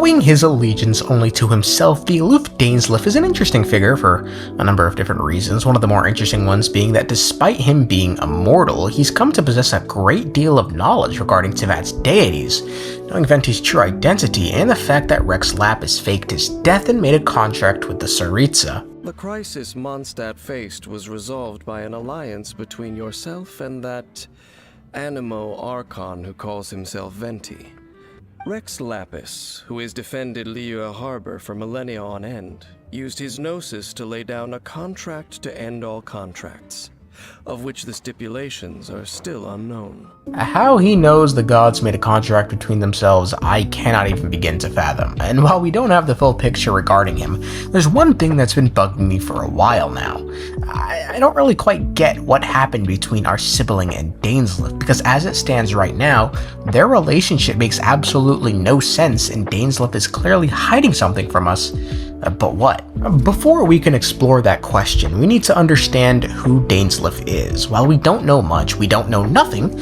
Owing his allegiance only to himself, the aloof Dainsleif is an interesting figure for a number of different reasons, one of the more interesting ones being that despite him being immortal, he's come to possess a great deal of knowledge regarding Teyvat's deities, knowing Venti's true identity and the fact that Rex Lapis faked his death and made a contract with the Tsaritsa. The crisis Mondstadt faced was resolved by an alliance between yourself and that Animo Archon who calls himself Venti. Rex Lapis, who has defended Liyue Harbor for millennia on end, used his gnosis to lay down a contract to end all contracts, of which the stipulations are still unknown. How he knows the gods made a contract between themselves, I cannot even begin to fathom. And while we don't have the full picture regarding him, there's one thing that's been bugging me for a while now. I don't really quite get what happened between our Sibiling and Dainsleif, because as it stands right now, their relationship makes absolutely no sense and Dainsleif is clearly hiding something from us. But what? Before we can explore that question, we need to understand who Dainsleif is. While we don't know much, we don't know nothing.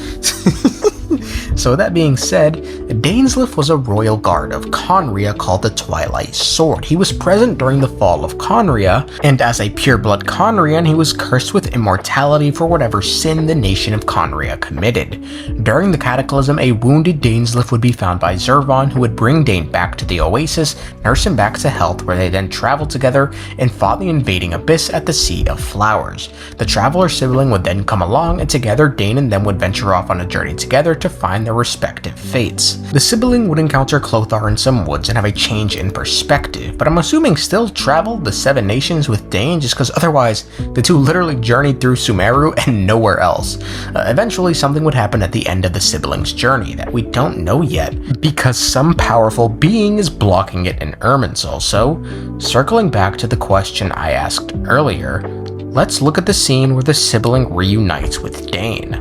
So with that being said, Dainsleif was a royal guard of Khaenri'ah called the Twilight Sword. He was present during the fall of Khaenri'ah, and as a pureblood Khaenri'an, he was cursed with immortality for whatever sin the nation of Khaenri'ah committed. During the Cataclysm, a wounded Dainsleif would be found by Zervan, who would bring Dain back to the Oasis, nurse him back to health, where they then traveled together and fought the invading Abyss at the Sea of Flowers. The Traveler Sibiling would then come along, and together Dain and them would venture off on a journey together to find their respective fates. The Sibiling would encounter Clothar in some woods and have a change in perspective, but I'm assuming still traveled the 7 nations with Dain just because otherwise the two literally journeyed through Sumeru and nowhere else. Eventually something would happen at the end of the Sibiling's journey that we don't know yet, because some powerful being is blocking it in Irminsul. So, circling back to the question I asked earlier, let's look at the scene where the Sibiling reunites with Dain.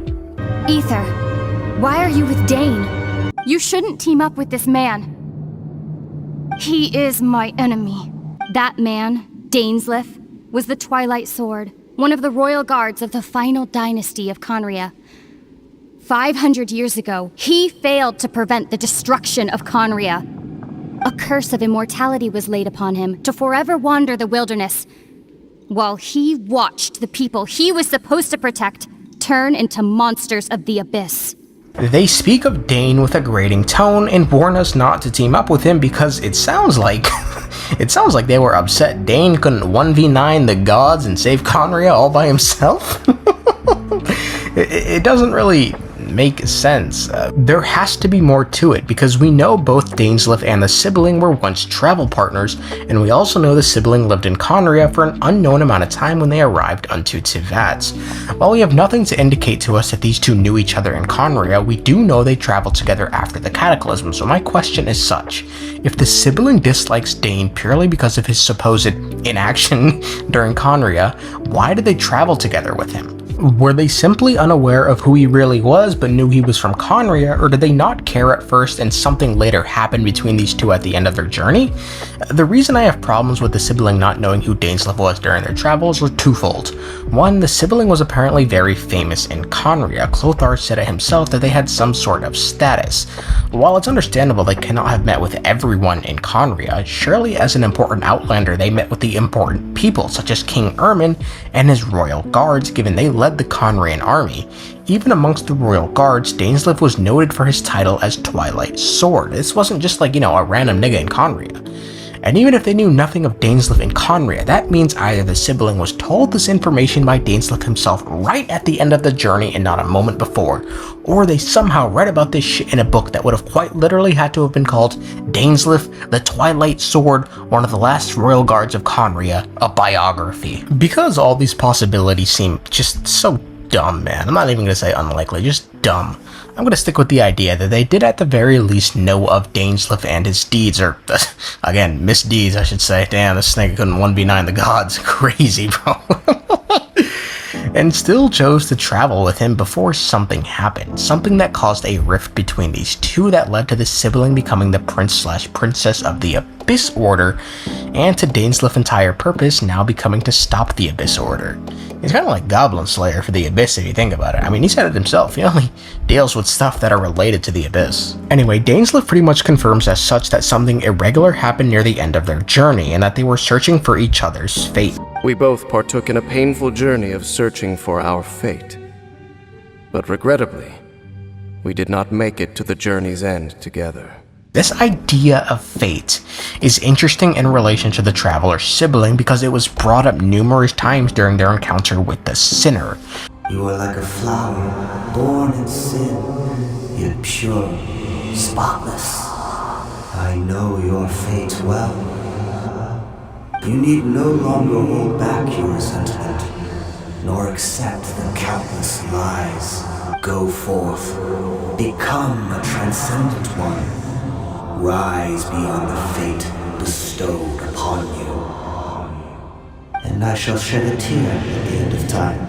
Ether, why are you with Dain? You shouldn't team up with this man. He is my enemy. That man, Dainsleif, was the Twilight Sword, one of the royal guards of the final dynasty of Khaenri'ah. 500 years ago, he failed to prevent the destruction of Khaenri'ah. A curse of immortality was laid upon him to forever wander the wilderness, while he watched the people he was supposed to protect turn into monsters of the Abyss. They speak of Dain with a grating tone and warn us not to team up with him because it sounds like they were upset Dain couldn't 1v9 the gods and save Khaenri'ah all by himself. It doesn't really make sense. There has to be more to it because we know both Dainsleif and the Sibiling were once travel partners, and we also know the Sibiling lived in Khaenri'ah for an unknown amount of time when they arrived unto Teyvat. While we have nothing to indicate to us that these two knew each other in Khaenri'ah, we do know they traveled together after the Cataclysm, so my question is such: if the Sibiling dislikes Dain purely because of his supposed inaction during Khaenri'ah, why did they travel together with him? Were they simply unaware of who he really was but knew he was from Khaenri'ah, or did they not care at first and something later happened between these two at the end of their journey? The reason I have problems with the Sibiling not knowing who Dainsleif was during their travels were twofold. One, the Sibiling was apparently very famous in Khaenri'ah. Clothar said it himself that they had some sort of status. While it's understandable they cannot have met with everyone in Khaenri'ah, surely as an important outlander they met with the important people such as King Ermin and his royal guards, given they led the Khaenri'an army. Even amongst the royal guards, Dainsleif was noted for his title as Twilight Sword. This wasn't just like, a random nigga in Khaenri'ah. And even if they knew nothing of Dainsleif in Khaenri'ah, that means either the Sibiling was told this information by Dainsleif himself right at the end of the journey and not a moment before, or they somehow read about this shit in a book that would have quite literally had to have been called Dainsleif, the Twilight Sword, one of the last royal guards of Khaenri'ah, a biography. Because all these possibilities seem just so dumb, man. I'm not even gonna say unlikely, just dumb. I'm gonna stick with the idea that they did at the very least know of Dainsleif and his deeds, or again, misdeeds I should say. Damn, this snake couldn't 1v9 the gods. Crazy, bro. And still chose to travel with him before something happened. Something that caused a rift between these two that led to the Sibiling becoming the prince/princess of the Abyss Order, and to Dainsleif's entire purpose now becoming to stop the Abyss Order. He's kind of like Goblin Slayer for the Abyss if you think about it. I mean, he said it himself, he only deals with stuff that are related to the Abyss. Anyway, Dainsleif pretty much confirms as such that something irregular happened near the end of their journey, and that they were searching for each other's fate. We both partook in a painful journey of searching for our fate. But regrettably, we did not make it to the journey's end together. This idea of fate is interesting in relation to the traveler Sibiling because it was brought up numerous times during their encounter with the sinner. You are like a flower, born in sin, yet pure, spotless. I know your fate well. You need no longer hold back your resentment, nor accept the countless lies. Go forth, become a transcendent one. Rise beyond the fate bestowed upon you. And I shall shed a tear at the end of time,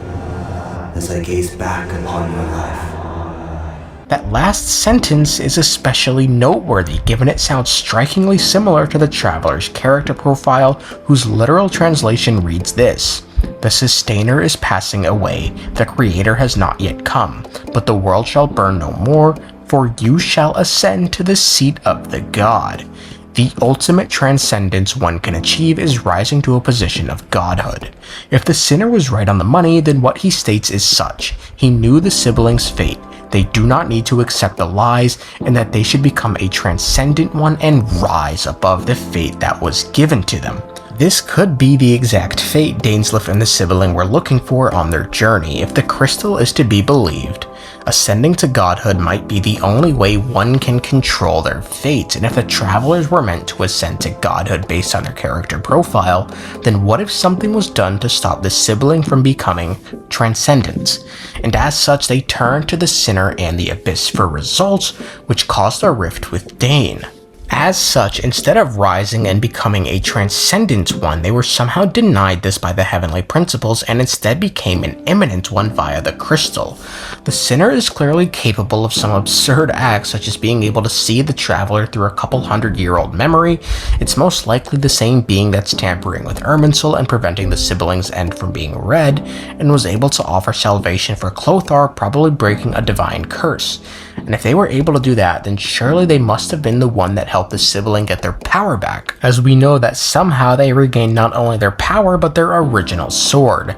as I gaze back upon your life. That last sentence is especially noteworthy given it sounds strikingly similar to the traveler's character profile, whose literal translation reads this: "The Sustainer is passing away, the Creator has not yet come, but the world shall burn no more, for you shall ascend to the seat of the God." The ultimate transcendence one can achieve is rising to a position of godhood. If the sinner was right on the money, then what he states is such: he knew the siblings' fate, they do not need to accept the lies, and that they should become a transcendent one and rise above the fate that was given to them. This could be the exact fate Dainsleif and the Sibiling were looking for on their journey, if the crystal is to be believed. Ascending to godhood might be the only way one can control their fate, and if the travelers were meant to ascend to godhood based on their character profile, then what if something was done to stop the Sibiling from becoming transcendent? And as such, they turned to the sinner and the abyss for results, which caused a rift with Dain. As such, instead of rising and becoming a transcendent one, they were somehow denied this by the heavenly principles and instead became an immanent one via the crystal. The sinner is clearly capable of some absurd acts, such as being able to see the traveler through a couple 100-year-old memory. It's most likely the same being that's tampering with Irminsul and preventing the Sibiling's end from being read, and was able to offer salvation for Clothar, probably breaking a divine curse. And if they were able to do that, then surely they must have been the one that helped the Sibiling get their power back, as we know that somehow they regained not only their power but their original sword.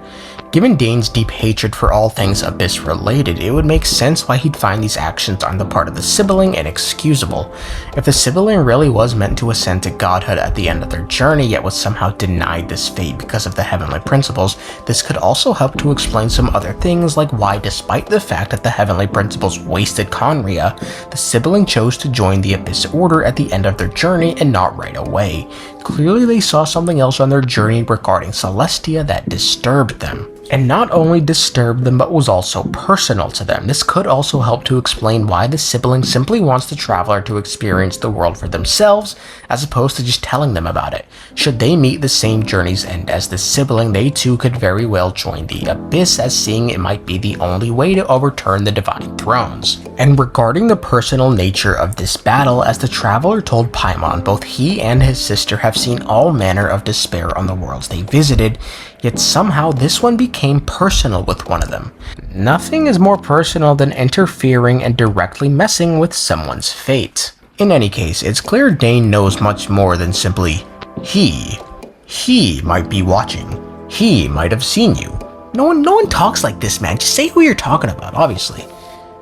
Given Dain's deep hatred for all things Abyss related, it would make sense why he'd find these actions on the part of the Sibiling inexcusable. If the Sibiling really was meant to ascend to godhood at the end of their journey, yet was somehow denied this fate because of the heavenly principles, this could also help to explain some other things, like why, despite the fact that the heavenly principles wasted Khaenri'ah, the Sibiling chose to join the Abyss Order at the end of their journey and not right away. Clearly they saw something else on their journey regarding Celestia that disturbed them. And not only disturbed them, but was also personal to them. This could also help to explain why the Sibiling simply wants the traveler to experience the world for themselves, as opposed to just telling them about it. Should they meet the same journey's end as the Sibiling, they too could very well join the Abyss, as seeing it might be the only way to overturn the Divine Thrones. And regarding the personal nature of this battle, as the traveler told Paimon, both he and his sister have seen all manner of despair on the worlds they visited, yet somehow this one became personal with one of them. Nothing is more personal than interfering and directly messing with someone's fate. In any case, it's clear Dain knows much more than simply he. He might be watching. He might have seen you. No one talks like this, man. Just say who you're talking about, obviously.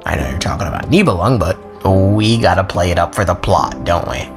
I know you're talking about Nibelung, but we gotta play it up for the plot, don't we?